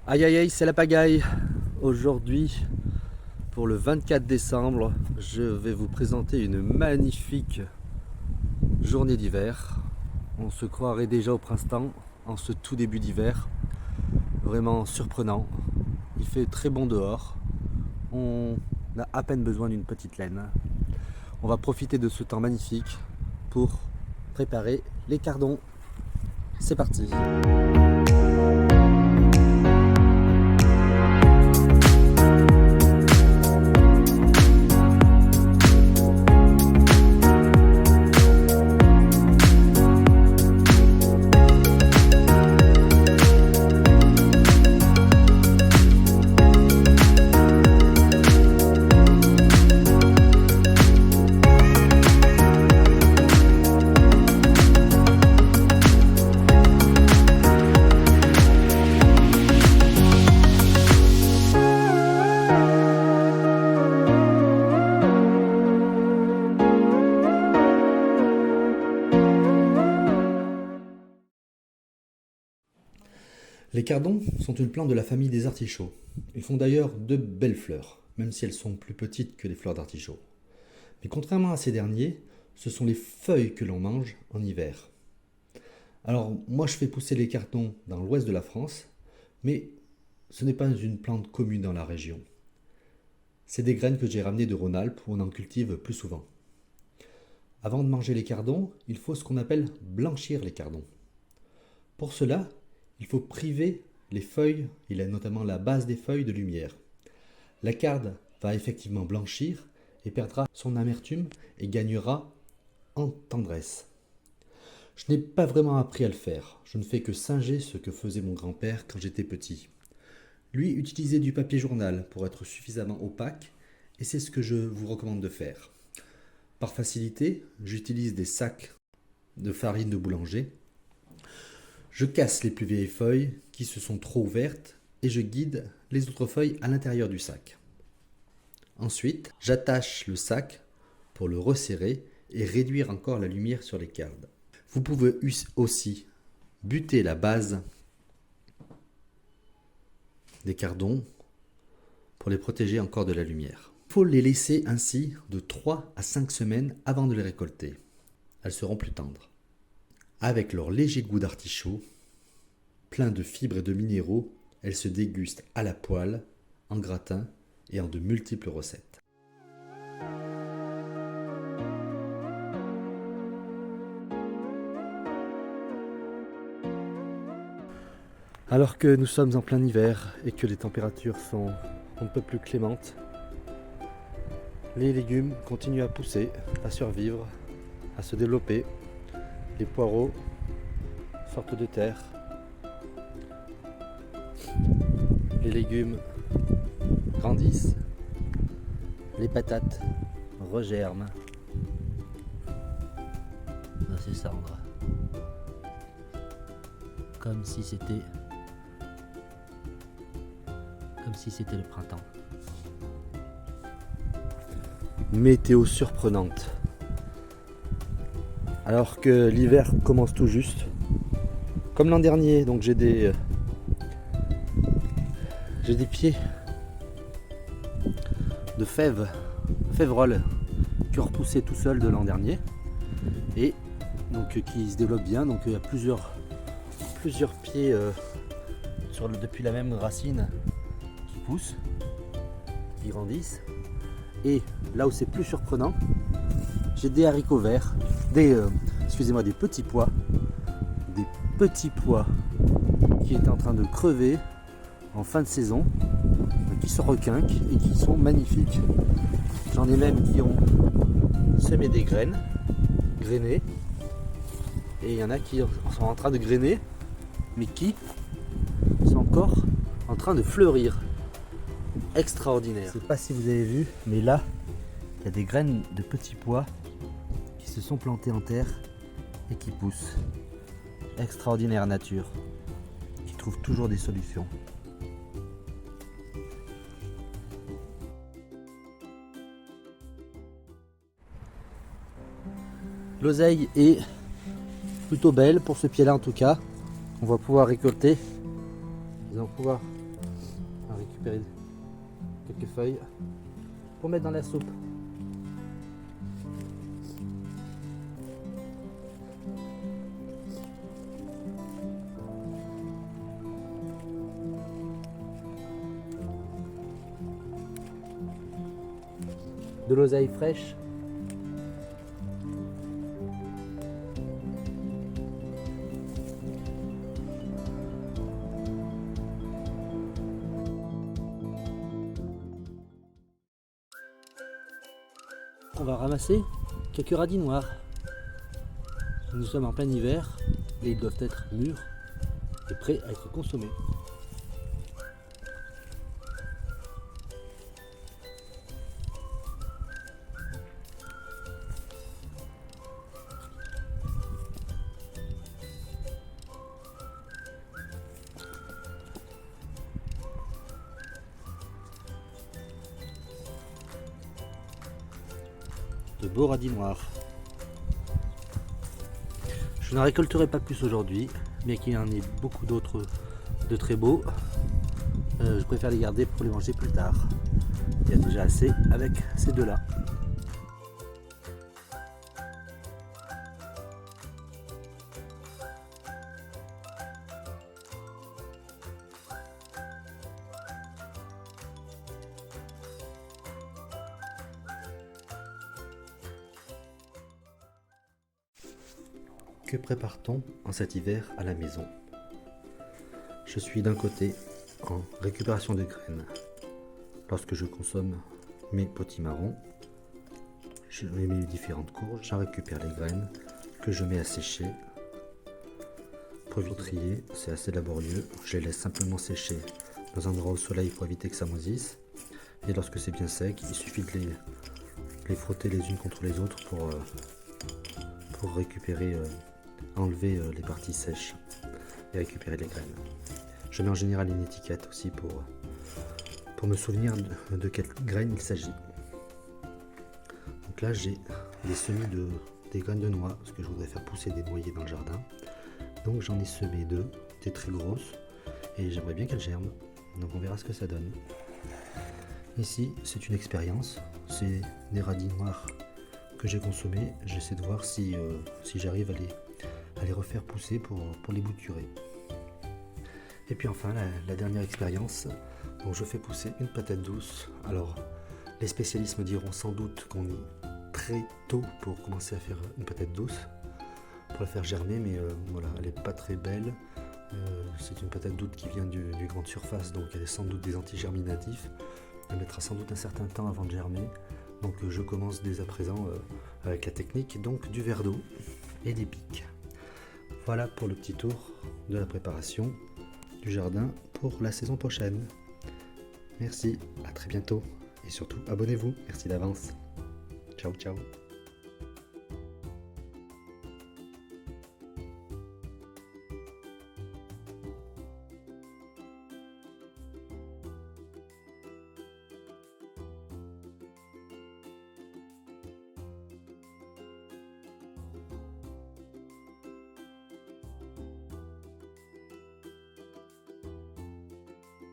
Aïe aïe aïe, c'est la pagaille. Aujourd'hui, pour le 24 décembre, je vais vous présenter une magnifique journée d'hiver. On se croirait déjà au printemps, en ce tout début d'hiver. Vraiment surprenant. Il fait très bon dehors. On a à peine besoin d'une petite laine. On va profiter de ce temps magnifique pour préparer les cardons. C'est parti. Les cardons sont une plante de la famille des artichauts. Ils font d'ailleurs de belles fleurs, même si elles sont plus petites que les fleurs d'artichaut. Mais contrairement à ces derniers, ce sont les feuilles que l'on mange en hiver. Alors moi je fais pousser les cardons dans l'ouest de la France, mais ce n'est pas une plante commune dans la région. C'est des graines que j'ai ramenées de Rhône-Alpes où on en cultive plus souvent. Avant de manger les cardons, il faut ce qu'on appelle blanchir les cardons. Pour cela, il faut priver les feuilles, il a notamment la base des feuilles de lumière. La carde va effectivement blanchir et perdra son amertume et gagnera en tendresse. Je n'ai pas vraiment appris à le faire, je ne fais que singer ce que faisait mon grand-père quand j'étais petit. Lui utilisait du papier journal pour être suffisamment opaque et c'est ce que je vous recommande de faire. Par facilité, j'utilise des sacs de farine de boulanger. Je casse les plus vieilles feuilles qui se sont trop ouvertes et je guide les autres feuilles à l'intérieur du sac. Ensuite, j'attache le sac pour le resserrer et réduire encore la lumière sur les cardes. Vous pouvez aussi buter la base des cardons pour les protéger encore de la lumière. Il faut les laisser ainsi de 3 à 5 semaines avant de les récolter. Elles seront plus tendres. Avec leur léger goût d'artichaut, plein de fibres et de minéraux, elles se dégustent à la poêle, en gratin et en de multiples recettes. Alors que nous sommes en plein hiver et que les températures sont un peu plus clémentes, les légumes continuent à pousser, à survivre, à se développer. Les poireaux sortent de terre. Les légumes grandissent. Les patates regerment dans ces cendres. Comme si c'était le printemps. Météo surprenante. Alors que l'hiver commence tout juste. Comme l'an dernier, donc j'ai des pieds de fèverolles qui ont repoussé tout seul de l'an dernier et donc qui se développent bien. Donc il y a plusieurs pieds depuis la même racine qui poussent, qui grandissent. Et là où c'est plus surprenant, j'ai des haricots verts, des petits pois qui étaient en train de crever en fin de saison, qui se requinquent et qui sont magnifiques. J'en ai même qui ont semé des graines, grainées, et il y en a qui sont en train de grainer, mais qui sont encore en train de fleurir. Extraordinaire. Je ne sais pas si vous avez vu, mais là, il y a des graines de petits pois qui se sont plantées en terre et qui poussent. Extraordinaire nature, qui trouve toujours des solutions. L'oseille est plutôt belle pour ce pied-là en tout cas. On va pouvoir récolter. Nous allons pouvoir On va récupérer quelques feuilles pour mettre dans la soupe. De l'oseille fraîche. On va ramasser quelques radis noirs. Nous sommes en plein hiver et ils doivent être mûrs et prêts à être consommés. De beaux radis noirs. Je n'en récolterai pas plus aujourd'hui, mais qu'il y en ait beaucoup d'autres de très beaux. Je préfère les garder pour les manger plus tard. Il y a déjà assez avec ces deux-là. Que prépare-t-on en cet hiver à la maison? Je suis d'un côté en récupération de graines. Lorsque je consomme mes potimarrons, je mets mes différentes courges, j'en récupère les graines que je mets à sécher. Pour les trier, c'est assez laborieux. Je les laisse simplement sécher dans un endroit au soleil pour éviter que ça moisisse. Et lorsque c'est bien sec, il suffit de les frotter les unes contre les autres pour récupérer, enlever les parties sèches et récupérer les graines. Je mets en général une étiquette aussi pour me souvenir de quelles graines il s'agit. Donc là j'ai des semis des graines de noix parce que je voudrais faire pousser des noyers dans le jardin. Donc j'en ai semé deux, des très grosses et j'aimerais bien qu'elles germent. Donc on verra ce que ça donne. Ici c'est une expérience, c'est des radis noirs que j'ai consommés. J'essaie de voir si j'arrive à les refaire pousser pour les bouturer. Et puis enfin la dernière expérience, donc je fais pousser une patate douce. Alors les spécialistes me diront sans doute qu'on est très tôt pour commencer à faire une patate douce, pour la faire germer, mais voilà, elle n'est pas très belle. C'est une patate douce qui vient du grande surface, donc elle est sans doute des antigerminatifs. Elle mettra sans doute un certain temps avant de germer. Donc je commence dès à présent avec la technique donc du verre d'eau et des pics. Voilà pour le petit tour de la préparation du jardin pour la saison prochaine. Merci, à très bientôt et surtout abonnez-vous, merci d'avance. Ciao ciao.